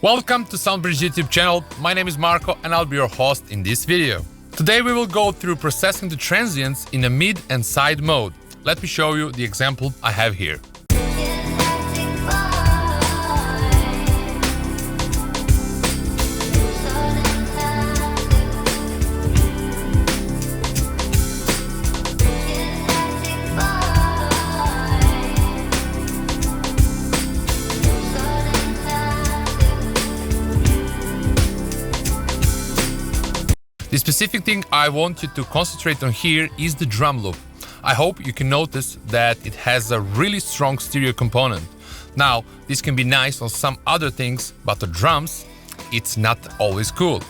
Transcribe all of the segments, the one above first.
Welcome to Soundbridge YouTube channel. My name is Marco and I'll be your host in this video. Today we will go through processing the transients in a mid and side mode. Let me show you the example I have here. The specific thing I want you to concentrate on here is the drum loop. I hope you can notice that it has a really strong stereo component. Now, this can be nice on some other things, but the drums, it's not always cool.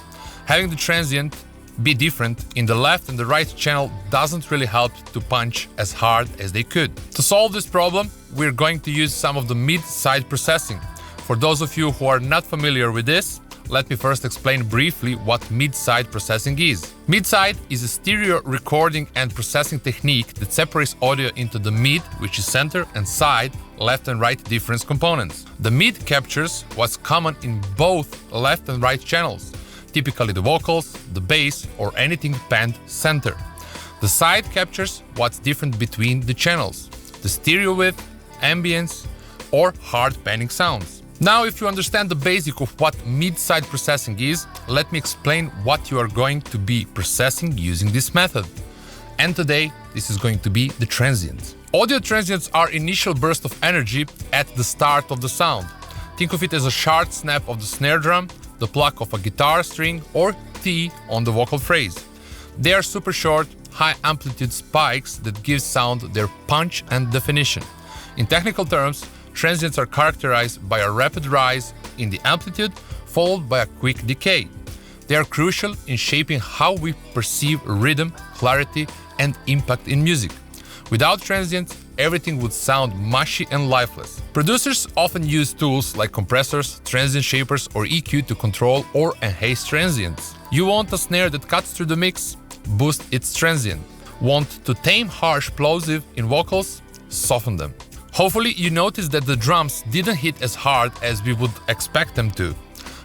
Having the transient be different in the left and the right channel doesn't really help to punch as hard as they could. To solve this problem, we're going to use some of the mid-side processing. For those of you who are not familiar with this, let me first explain briefly what mid-side processing is. Mid-side is a stereo recording and processing technique that separates audio into the mid, which is center, and side, left and right difference components. The mid captures what's common in both left and right channels, typically the vocals, the bass, or anything panned center. The side captures what's different between the channels, the stereo width, ambience, or hard panning sounds. Now, if you understand the basic of what mid-side processing is, let me explain what you are going to be processing using this method. And today, this is going to be the transients. Audio transients are initial bursts of energy at the start of the sound. Think of it as a sharp snap of the snare drum, the pluck of a guitar string, or T on the vocal phrase. They are super short, high amplitude spikes that give sound their punch and definition. In technical terms, transients are characterized by a rapid rise in the amplitude followed by a quick decay. They are crucial in shaping how we perceive rhythm, clarity, and impact in music. Without transients, everything would sound mushy and lifeless. Producers often use tools like compressors, transient shapers, or EQ to control or enhance transients. You want a snare that cuts through the mix? Boost its transient. Want to tame harsh plosive in vocals? Soften them. Hopefully you noticed that the drums didn't hit as hard as we would expect them to.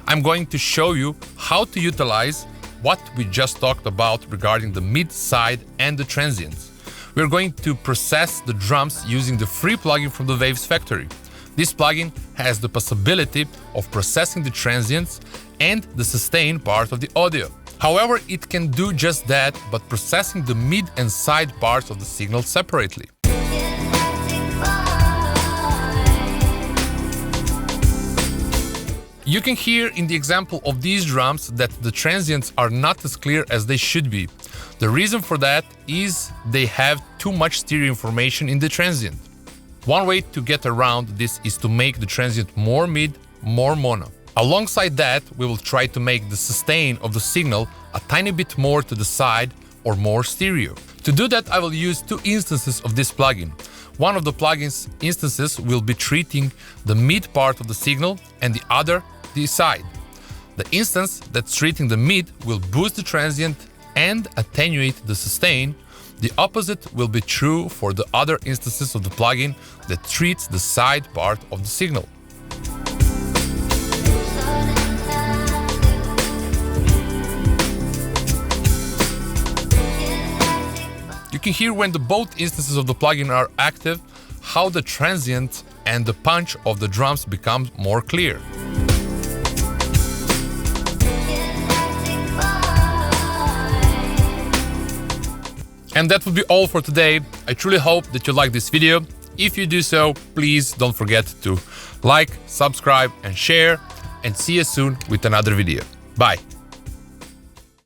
I'm going to show you how to utilize what we just talked about regarding the mid-side and the transients. We're going to process the drums using the free plugin from the Waves Factory. This plugin has the possibility of processing the transients and the sustain part of the audio. However, it can do just that, but processing the mid and side parts of the signal separately. You can hear in the example of these drums that the transients are not as clear as they should be. The reason for that is they have too much stereo information in the transient. One way to get around this is to make the transient more mid, more mono. Alongside that, we will try to make the sustain of the signal a tiny bit more to the side or more stereo. To do that, I will use two instances of this plugin. One of the plugin's instances will be treating the mid part of the signal and the other the side. The instance that's treating the mid will boost the transient and attenuate the sustain. The opposite will be true for the other instances of the plugin that treats the side part of the signal. You can hear when the both instances of the plugin are active, how the transient and the punch of the drums becomes more clear. And that would be all for today. I truly hope that you like this video. If you do so, please don't forget to like, subscribe, and share. And see you soon with another video. Bye.